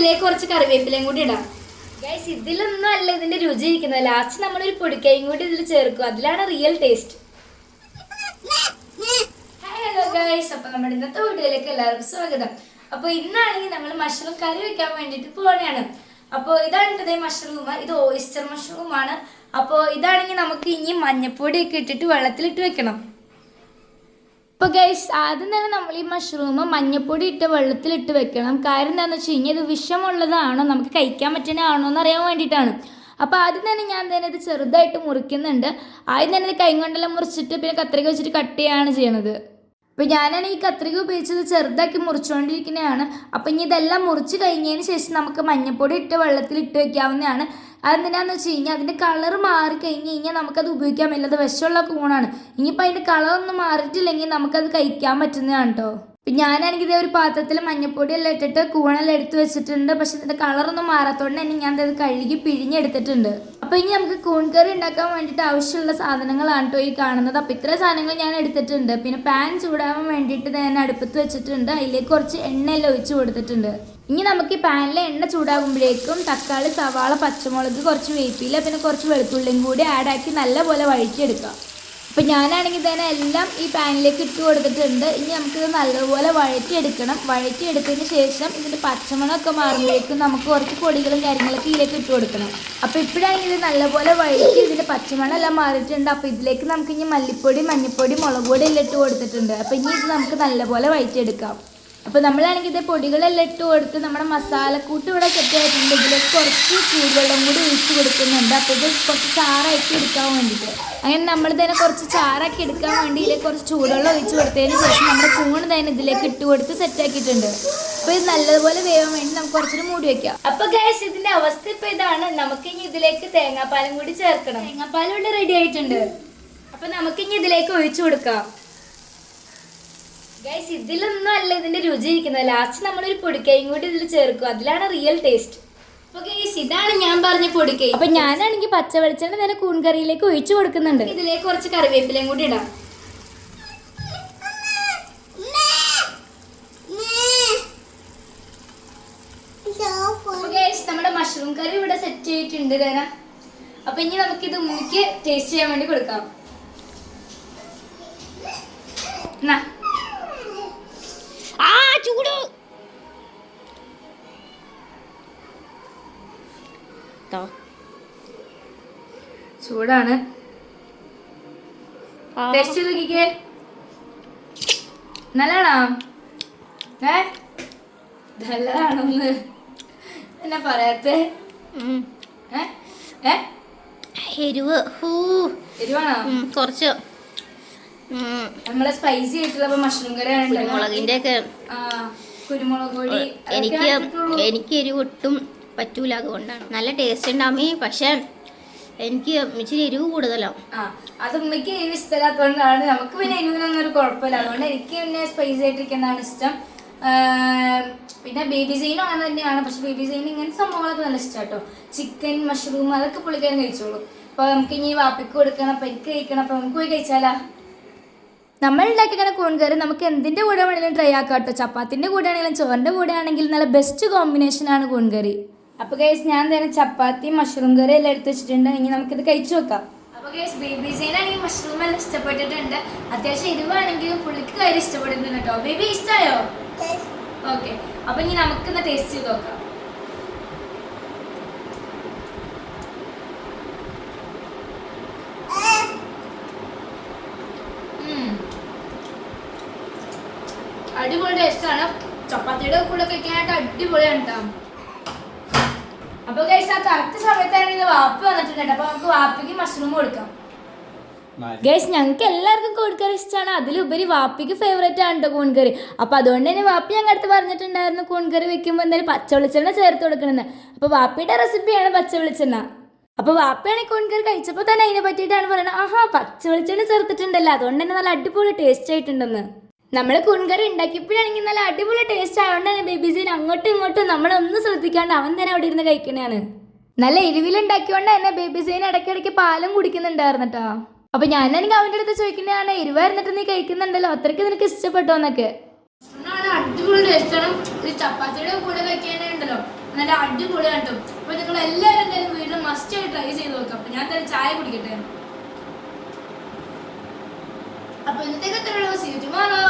ഇതിലേക്ക് കുറച്ച് കറിവേപ്പിലയും കൂടി ഇടാം. ഗൈസ് ഇതിലൊന്നും അല്ല ഇതിന്റെ രുചി ഇരിക്കുന്നത്. ലാസ്റ്റ് നമ്മളൊരു പൊടിക്കൈയും കൂടി ഇതിൽ ചേർക്കും, അതിലാണ് റിയൽ ടേസ്റ്റ്. ഹലോ ഗൈസ്, അപ്പൊ നമ്മുടെ ഇന്നത്തെ വീഡിയോയിലേക്ക് എല്ലാവർക്കും സ്വാഗതം. അപ്പൊ ഇന്നാണെങ്കിൽ നമ്മൾ മഷ്റൂം കറി വെക്കാൻ വേണ്ടിട്ട് പോവുകയാണ്. അപ്പോൾ ഇതാണ് മഷ്റൂം, ഇത് ഓയിസ്റ്റർ മഷ്റൂം ആണ്. അപ്പോൾ ഇതാണെങ്കിൽ നമുക്ക് ഇനി മഞ്ഞപ്പൊടിയൊക്കെ ഇട്ടിട്ട് വെള്ളത്തിലിട്ട് വെക്കണം. അപ്പോൾ ഗൈസ് ആദ്യം തന്നെ നമ്മൾ ഈ മഷ്റൂം മഞ്ഞപ്പൊടി ഇട്ട് വെള്ളത്തിലിട്ട് വെക്കണം. കാര്യം എന്താണെന്ന് വെച്ച് കഴിഞ്ഞാൽ ഇത് വിഷമുള്ളതാണോ നമുക്ക് കഴിക്കാൻ പറ്റുന്നതാണോ എന്ന് അറിയാൻ വേണ്ടിയിട്ടാണ്. അപ്പോൾ ആദ്യം തന്നെ ഞാൻ തന്നെ ഇത് ചെറുതായിട്ട് മുറിക്കുന്നുണ്ട്. ആദ്യം തന്നെ ഇത് കൈ കൊണ്ടെല്ലാം മുറിച്ചിട്ട് പിന്നെ കത്രിക വെച്ചിട്ട് കട്ട് ചെയ്യുകയാണ് ചെയ്യണത്. അപ്പോൾ ഞാനാണ് ഈ കത്രിക ഉപയോഗിച്ചത് ചെറുതാക്കി മുറിച്ചുകൊണ്ടിരിക്കുന്നതാണ്. അപ്പോൾ ഇനി ഇതെല്ലാം മുറിച്ച് കഴിഞ്ഞതിന് ശേഷം നമുക്ക് മഞ്ഞപ്പൊടി ഇട്ട് വെള്ളത്തിലിട്ട് വെക്കാവുന്നതാണ്. അതെന്തിനാന്ന് വെച്ച് കഴിഞ്ഞാൽ അതിൻ്റെ കളർ മാറി കഴിഞ്ഞ് കഴിഞ്ഞാൽ നമുക്കത് ഉപയോഗിക്കാൻ പറ്റില്ല, അത് വിഷമുള്ള കൂണാണ്. ഇനിയിപ്പോൾ അതിൻ്റെ കളറൊന്നും മാറിയിട്ടില്ലെങ്കിൽ നമുക്കത് കഴിക്കാൻ പറ്റുന്നതാണ് കേട്ടോ. പിന്നെ ഞാനാണെങ്കിൽ ഇതേ ഒരു പാത്രത്തിൽ മഞ്ഞപ്പൊടിയെല്ലാം ഇട്ടിട്ട് കൂണെല്ലാം എടുത്ത് വെച്ചിട്ടുണ്ട്. പക്ഷെ ഇതിൻ്റെ കളറൊന്നും മാറാത്തതുകൊണ്ട് തന്നെ ഞാൻ അത് കഴുകി പിഴിഞ്ഞെടുത്തിട്ടുണ്ട്. അപ്പോൾ ഇനി നമുക്ക് കൂൺ കറി ഉണ്ടാക്കാൻ വേണ്ടിയിട്ട് ആവശ്യമുള്ള സാധനങ്ങളാണ് കേട്ടോ ഈ കാണുന്നത്. അപ്പോൾ ഇത്രയും സാധനങ്ങൾ ഞാൻ എടുത്തിട്ടുണ്ട്. പിന്നെ പാൻ ചൂടാവാൻ വേണ്ടിയിട്ട് ഞാൻ അടുപ്പത്ത് വെച്ചിട്ടുണ്ട്. അതിലേക്ക് കുറച്ച് എണ്ണയെല്ലാം ഒഴിച്ച് കൊടുത്തിട്ടുണ്ട്. ഇനി നമുക്ക് ഈ പാനിലെ എണ്ണ ചൂടാകുമ്പോഴേക്കും തക്കാളി, സവാള, പച്ചമുളക്, കുറച്ച് വേപ്പില, പിന്നെ കുറച്ച് വെളുത്തുള്ളിയും കൂടി ആഡാക്കി നല്ലപോലെ വഴറ്റിയെടുക്കാം. അപ്പോൾ ഞാനാണെങ്കിൽ തന്നെ എല്ലാം ഈ പാനിലേക്ക് ഇട്ട് കൊടുത്തിട്ടുണ്ട്. ഇനി നമുക്കിത് നല്ലപോലെ വഴറ്റിയെടുക്കണം. വഴറ്റിയെടുത്തതിന് ശേഷം ഇതിൻ്റെ പച്ചമണമൊക്കെ മാറുമ്പോഴേക്കും നമുക്ക് കുറച്ച് പൊടികളും കാര്യങ്ങളൊക്കെ ഇതിലേക്ക് ഇട്ട് കൊടുക്കണം. അപ്പോൾ ഇപ്പോഴാണെങ്കിൽ ഇത് നല്ലപോലെ വഴറ്റി ഇതിൻ്റെ പച്ചമണം എല്ലാം മാറിയിട്ടുണ്ട്. അപ്പോൾ ഇതിലേക്ക് നമുക്ക് ഇനി മല്ലിപ്പൊടി, മഞ്ഞൾപ്പൊടി, മുളക് പൊടി എല്ലാം ഇട്ട് കൊടുത്തിട്ടുണ്ട്. അപ്പോൾ ഇനി ഇത് നമുക്ക് നല്ലപോലെ വഴറ്റിയെടുക്കാം. അപ്പോൾ നമ്മളാണെങ്കിൽ ഇത് പൊടികളെല്ലാം ഇട്ട് കൊടുത്ത് നമ്മുടെ മസാലക്കൂട്ട് ഇവിടെ സെറ്റ് ആയിട്ടുണ്ട്. ഇതിലേക്ക് കുറച്ച് ചൂടുവെള്ളം കൂടി ഒഴിച്ച് കൊടുക്കുന്നുണ്ട്. അപ്പോൾ ഇത് കുറച്ച് ചാറാക്കി എടുക്കാൻ വേണ്ടിയിട്ട് അങ്ങനെ നമ്മൾ തന്നെ കുറച്ച് ചാറാക്കി എടുക്കാൻ വേണ്ടി ഇതിലേക്ക് കുറച്ച് ചൂടുവെള്ളം ഒഴിച്ച് കൊടുത്തതിന് ശേഷം നമ്മുടെ കൂണ് തന്നെ ഇതിലേക്ക് ഇട്ട് കൊടുത്ത് സെറ്റാക്കിയിട്ടുണ്ട്. അപ്പോൾ ഇത് നല്ലതുപോലെ വേവാൻ വേണ്ടി നമുക്ക് കുറച്ചൊരു മൂടി വെക്കാം. അപ്പോൾ ഗൈസ് ഇതിൻ്റെ അവസ്ഥ ഇപ്പോൾ ഇതാണ്. നമുക്കിനി ഇതിലേക്ക് തേങ്ങാപ്പാലും കൂടി ചേർക്കണം. തേങ്ങാപ്പാലും ഇവിടെ റെഡി ആയിട്ടുണ്ട്. അപ്പോൾ നമുക്കിനി ഇതിലേക്ക് ഒഴിച്ചു കൊടുക്കാം. ഗൈസ് ഇതിലൊന്നും അല്ല ഇതിന്റെ രുചി ഇരിക്കുന്നത്. ലാസ്റ്റ് നമ്മളൊരു പൊടിക്കൈയും കൂടി ഇതിൽ ചേർക്കും, അതിലാണ് റിയൽ ടേസ്റ്റ്. അപ്പോൾ ഗൈസ് ഇതാണ് ഞാൻ പറഞ്ഞ പൊടിക്കൈ. അപ്പോൾ ഞാനാണെങ്കിൽ പച്ച വെളിച്ചെണ്ണ തന്നെ കൂൺ കറിയിലേക്ക് ഒഴിച്ചു കൊടുക്കുന്നുണ്ട്. ഇതിലേക്ക് കുറച്ച് കറിവേപ്പിലയും കൂടി ഇടാം. അപ്പോൾ ഗൈസ് നമ്മുടെ മഷ്റൂം കറി ഇവിടെ സെറ്റ് ചെയ്തിട്ടുണ്ട് തന്നെ. അപ്പോൾ ഇനി നമുക്കിത് ഉമ്മിക്ക് ടേസ്റ്റ് ചെയ്യാൻ വേണ്ടി കൊടുക്കാം. ചൂട് ചൂടാണ്. ടേസ്റ്റ് നോക്കിക്കേ, നല്ലതാണോ? നല്ലതാണോന്ന് എന്നാ പറയാത്തെ? എരിവാണോ? കുറച്ച് നമ്മളെ സ്പൈസി ആയിട്ടുള്ള മഷ്റൂം കറി കുരുമുളകിന്റെ ഒക്കെ കുരുമുളക് പൊടി എനിക്ക് എരിവ് ഒട്ടും പറ്റൂല. അതുകൊണ്ടാണ് നല്ല ടേസ്റ്റ് ഉണ്ടാമേ. പക്ഷെ എനിക്ക് ഇച്ചിരി എരിവ് കൂടുതലാണ്. അത് ഉമ്മയ്ക്ക് എരിവ് ഇഷ്ടമില്ലാത്തതുകൊണ്ടാണ്. നമുക്ക് പിന്നെ എരിവിനൊന്നും ഒരു കുഴപ്പമില്ല. അതുകൊണ്ട് എനിക്ക് പിന്നെ സ്പൈസി ആയിട്ടിരിക്കുന്നതാണ് ഇഷ്ടം. പിന്നെ ബേബി സൈനും അങ്ങനെ തന്നെയാണ്. പക്ഷെ ബേബി സൈന് ഇങ്ങനത്തെ സംഭവങ്ങളൊക്കെ നല്ല ഇഷ്ടം കേട്ടോ. ചിക്കൻ, മഷ്റൂം അതൊക്കെ പുള്ളിക്കാരും കഴിച്ചോളൂ. അപ്പോൾ നമുക്ക് ഇനി വാപ്പിക്ക് കൊടുക്കണം, അപ്പം എനിക്ക് കഴിക്കണം. അപ്പോൾ നമുക്ക് പോയി കഴിച്ചാലാ? നമ്മൾ ഉണ്ടാക്കിയ കൂൺ കറി നമുക്ക് എന്തിൻ്റെ കൂടെ വേണമെങ്കിലും ട്രൈ ആക്കാം കേട്ടോ. ചപ്പാത്തിൻ്റെ കൂടെ ആണെങ്കിലും ചോറിൻ്റെ കൂടെ ആണെങ്കിലും നല്ല ബെസ്റ്റ് കോമ്പിനേഷനാണ് കൂൺ കറി. അപ്പോൾ ഗൈസ് ഞാൻ തന്നെ ചപ്പാത്തി, മഷ്റൂം കറി എല്ലാം എടുത്ത് വെച്ചിട്ടുണ്ട്. ഇനി നമുക്കിത് കഴിച്ചു നോക്കാം. അപ്പോൾ ഗൈസ് ബേബി സൈനാണെങ്കിൽ മഷ്റൂം എല്ലാം ഇഷ്ടപ്പെട്ടിട്ടുണ്ട്. അത്യാവശ്യം എരിവാണെങ്കിലും പുള്ളിക്ക് കാര്യം ഇഷ്ടപ്പെടുന്നുണ്ട് കേട്ടോ. ബേബി ഇഷ്ടമായോ? ഓക്കെ, അപ്പോൾ ഇനി നമുക്കിന്ന് ടേസ്റ്റ് ചെയ്ത് നോക്കാം. അടിപൊളി ടേസ്റ്റാണ്. ചപ്പാത്തിയുടെ കൂടെ കഴിക്കാനായിട്ട് അടിപൊളിയാണ് കേട്ടോ. അപ്പോൾ ഗൈസ് ആ കറക്റ്റ് സമയത്താണെങ്കിൽ വാപ്പി വന്നിട്ടുണ്ട്. അപ്പോൾ നമുക്ക് വാപ്പിക്ക് മഷ്റൂം കൊടുക്കാം. ഗൈസ് ഞങ്ങൾക്ക് എല്ലാവർക്കും കൂൺകറി ഇഷ്ടമാണ്. അതിലുപരി വാപ്പിക്ക് ഫേവറേറ്റ് ആണ് കേട്ടോ കൂൺകറി. അപ്പോൾ അതുകൊണ്ട് തന്നെ വാപ്പി ഞങ്ങൾ അടുത്ത് പറഞ്ഞിട്ടുണ്ടായിരുന്നു കൂൺകറി വെക്കുമ്പോൾ എന്തായാലും പച്ച വെളിച്ചെണ്ണ ചേർത്ത് കൊടുക്കണമെന്ന്. അപ്പോൾ വാപ്പിയുടെ റെസിപ്പിയാണ് പച്ച വെളിച്ചെണ്ണ. അപ്പോൾ വാപ്പയാണെങ്കിൽ കൂൺകറി കഴിച്ചപ്പോൾ തന്നെ അതിനെ പറ്റിയിട്ടാണ് പറയുന്നത്, പച്ച വെളിച്ചെണ്ണ ചേർത്തിട്ടുണ്ടല്ലോ, അതുകൊണ്ട് തന്നെ നല്ല അടിപൊളി ടേസ്റ്റ് ആയിട്ടുണ്ടെന്ന്. നമ്മൾ കൂൺകറി ഉണ്ടാക്കിയപ്പോഴാണെങ്കിൽ നല്ല അടിപൊളി ടേസ്റ്റ് ആയതുകൊണ്ട് തന്നെ ബേബി സൈൻ അങ്ങോട്ടും ഇങ്ങോട്ടും നമ്മളൊന്നും ശ്രദ്ധിക്കാണ്ട് അവൻ തന്നെ അവിടെ ഇരുന്ന് കഴിക്കണതാണ്. നല്ല എരിവിലുണ്ടാക്കിയോണ്ട് തന്നെ ബേബി സൈൻ ഇടയ്ക്കിടയ്ക്ക് പാലും കുടിക്കുന്നുണ്ടായിരുന്നു കേട്ടോ. അപ്പോൾ ഞാനാണെങ്കിൽ അവൻ്റെ അടുത്ത് ചോദിക്കുന്നതാണ്, എരിവായിരുന്നിട്ട് നീ കഴിക്കുന്നുണ്ടല്ലോ, അത്രയ്ക്ക് നിനക്ക് ഇഷ്ടപ്പെട്ടോ എന്നൊക്കെ. അടിപൊളി ടേസ്റ്റാണ്. ഈ ചപ്പാത്തിയുടെ കൂടെ കഴിക്കാനുണ്ടല്ലോ നല്ല അടിപൊളിയാണ് കേട്ടോ. അപ്പൊ നിങ്ങൾ എല്ലാവരും എന്തായാലും വീട്ടിൽ മസ്റ്റ് ആയിട്ട് ട്രൈ ചെയ്ത് നോക്കാം. അപ്പൊ ഞാൻ എന്തായാലും ചായ കുടിക്കട്ടെ. അപ്പൊ ഇന്നത്തേക്ക് എത്രയുള്ളൂ. See you tomorrow.